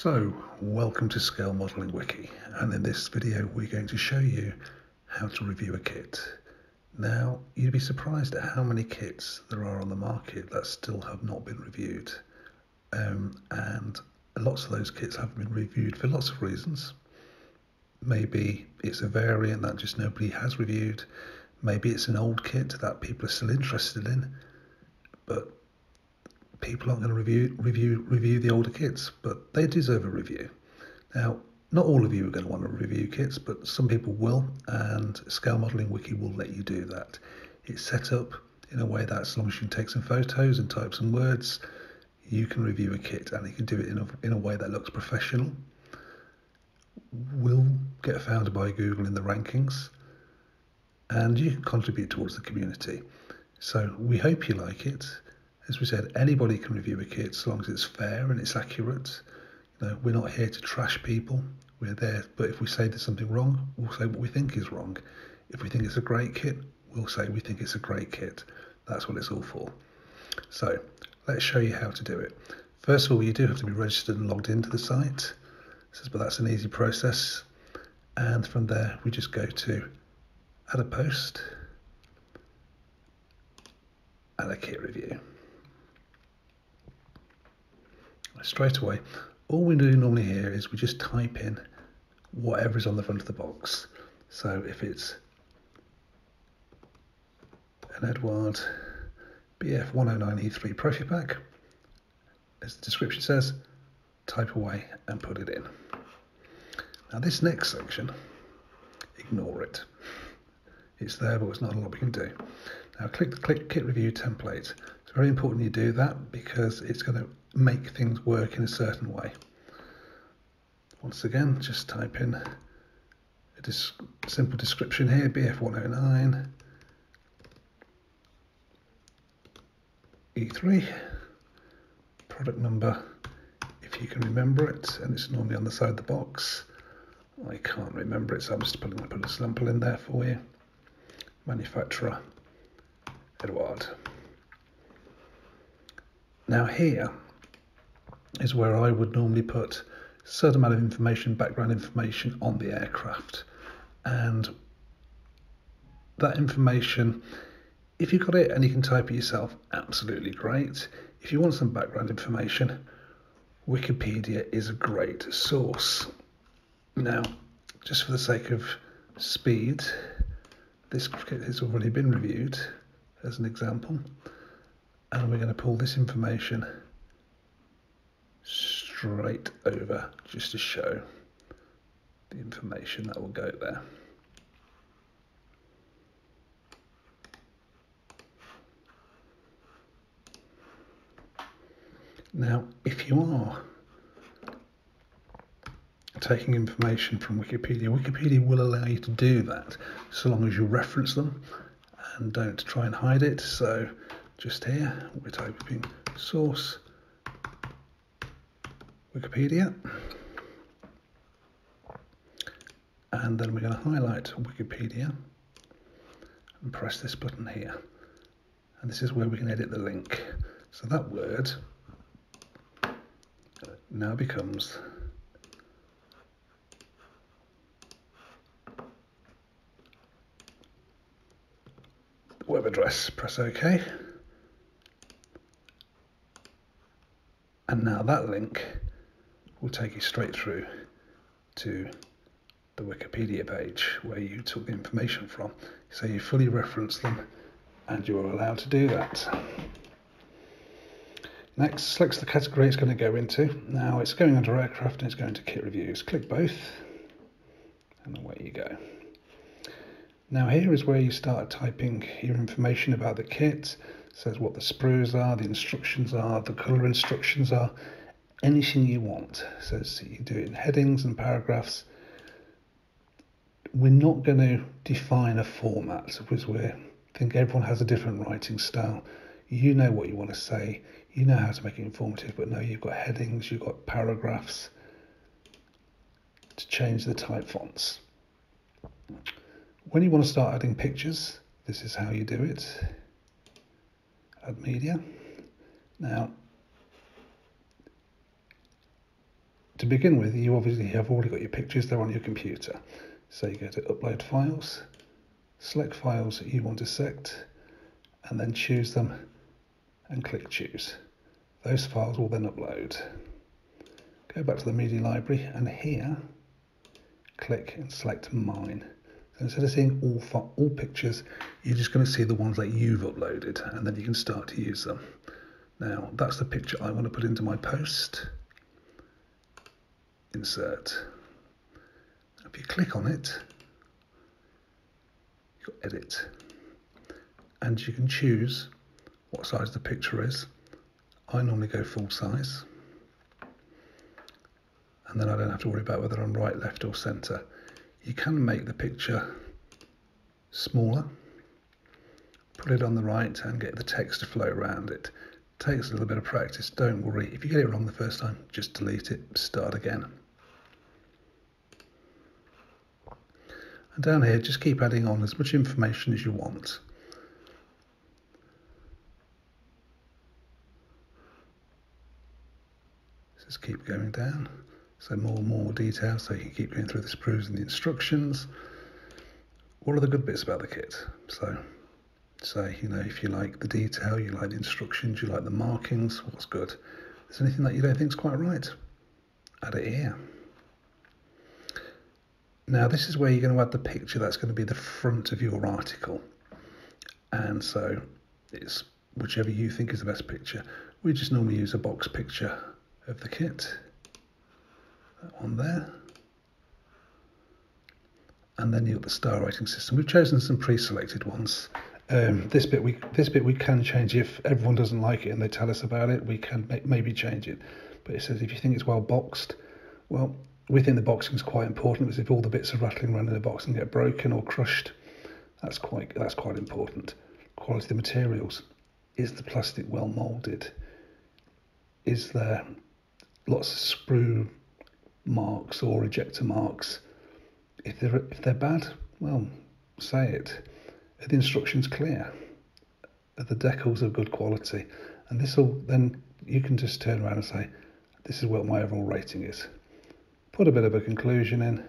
So, welcome to ScaleModelling.wiki, and in this video we're going to show you how to review a kit. Now, you'd be surprised at how many kits there are on the market that still have not been reviewed. And lots of those kits haven't been reviewed for lots of reasons. Maybe it's a variant that just nobody has reviewed. Maybe it's an old kit that people are still interested in, but people aren't going to review the older kits, but they deserve a review. Now, not all of you are going to want to review kits, but some people will, and ScaleModelling.wiki will let you do that. It's set up in a way that as long as you can take some photos and type some words, you can review a kit, and you can do it in a way that looks professional. Will get found by Google in the rankings, and you can contribute towards the community. So we hope you like it. As we said, anybody can review a kit as long as it's fair and it's accurate. We're not here to trash people. We're there, but if we say there's something wrong, we'll say what we think is wrong. If we think it's a great kit, we'll say we think it's a great kit. That's what it's all for. So let's show you how to do it. First of all, you do have to be registered and logged into the site, but that's an easy process. And from there, we just go to add a post, add a kit review. Straight away, all we do normally here is we just type in whatever is on the front of the box. So if it's an Edward BF 109E3 Profi Pack, as the description says, type away and put it in. Now this next section, ignore it. It's there, but there's not a lot we can do. Now click the kit review template. It's very important you do that because it's going to make things work in a certain way. Once again, just type in a simple description here, BF 109 E3, product number, if you can remember it, and it's normally on the side of the box. I can't remember it, so I'm just put a sample in there for you. Manufacturer, Edward. Now here is where I would normally put a certain amount of information, background information on the aircraft. And that information, if you've got it and you can type it yourself, absolutely great. If you want some background information, Wikipedia is a great source. Now, just for the sake of speed, this kit has already been reviewed as an example, and we're going to pull this information straight over just to show the information that will go there. Now, if you are taking information from Wikipedia, Wikipedia will allow you to do that so long as you reference them and don't try and hide it. So just here, we're typing source Wikipedia, and then we're going to highlight Wikipedia and press this button here, and this is where we can edit the link. So that word now becomes the web address. Press OK, and now that link will take you straight through to the Wikipedia page where you took the information from. So you fully reference them and you are allowed to do that. Next, select the category it's going to go into. Now it's going under aircraft and it's going to kit reviews. Click both and away you go. Now here is where you start typing your information about the kit. It says what the sprues are, the instructions are, the colour instructions are, anything you want. So you do it in headings and paragraphs. We're not going to define a format because I think everyone has a different writing style. You know what you want to say, you know how to make it informative, but no, you've got headings, you've got paragraphs to change the type fonts. When you want to start adding pictures, this is how you do it. Add media. Now, To begin with, you obviously have already got your pictures there on your computer. So you go to Upload Files, select files that you want to select, and then choose them and click Choose. Those files will then upload. Go back to the media library, and here click and select Mine. So instead of seeing all pictures, you're just going to see the ones that you've uploaded, and then you can start to use them. Now, that's the picture I want to put into my post. Insert. If you click on it, you edit, and you can choose what size the picture is. I normally go full size, and then I don't have to worry about whether I'm right, left or centre. You can make the picture smaller, put it on the right and get the text to flow around it. Takes a little bit of practice, don't worry. If you get it wrong the first time, just delete it, start again. And down here, just keep adding on as much information as you want. Just keep going down. So more and more details, so you can keep going through this, perusing the instructions. What are the good bits about the kit? So, say, if you like the detail, you like the instructions, you like the markings, what's good? If there's anything that you don't think is quite right, add it here. Now this is where you're going to add the picture that's going to be the front of your article. And so it's whichever you think is the best picture. We just normally use a box picture of the kit. That one there. And then you've got the star rating system. We've chosen some pre-selected ones. This bit we can change if everyone doesn't like it and they tell us about it. We can maybe change it. But it says if you think it's well boxed, well, we think the boxing is quite important, because if all the bits are rattling around in the box and get broken or crushed, that's quite important. Quality of the materials. Is the plastic well moulded? Is there lots of sprue marks or ejector marks? If they're bad, well, say it. Are the instructions clear? Are the decals of good quality? And then you can just turn around and say, this is what my overall rating is. Put a bit of a conclusion in,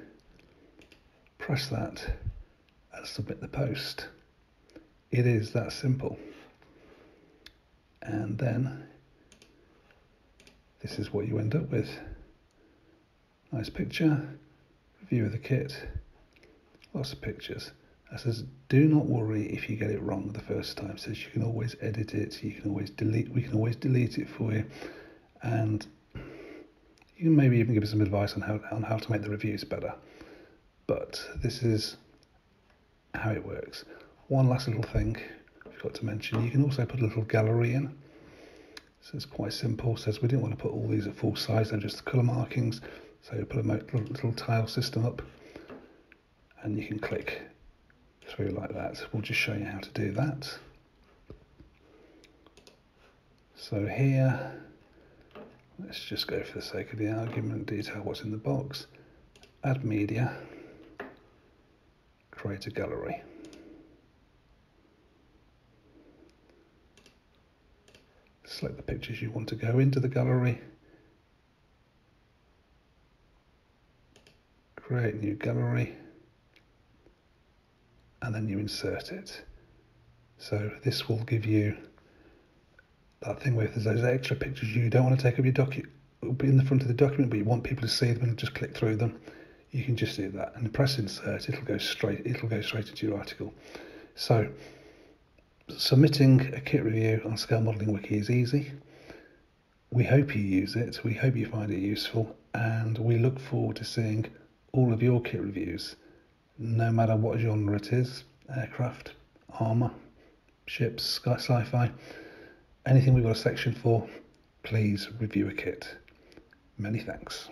press that, and submit the post. It is that simple. And then this is what you end up with. Nice picture, review of the kit, lots of pictures. It says, do not worry if you get it wrong the first time. It says you can always edit it, you can always delete, we can always delete it for you, and you can maybe even give us some advice on how to make the reviews better. But this is how it works. One last little thing I forgot to mention, you can also put a little gallery in. So it's quite simple. It says we didn't want to put all these at full size, they're just the colour markings. So you put a little tile system up, and you can click through like that. We'll just show you how to do that. So here, let's just go for the sake of the argument, detail what's in the box, add media, create a gallery. Select the pictures you want to go into the gallery, create new gallery, and then you insert it. So this will give you that thing where if there's those extra pictures you don't want to take up your document, in the front of the document, but you want people to see them and just click through them, you can just do that and press insert. It'll go straight into your article. So submitting a kit review on ScaleModelling.wiki is easy. We hope you use it, we hope you find it useful, and we look forward to seeing all of your kit reviews, no matter what genre it is: aircraft, armour, ships, sci-fi, anything we've got a section for. Please review a kit. Many thanks.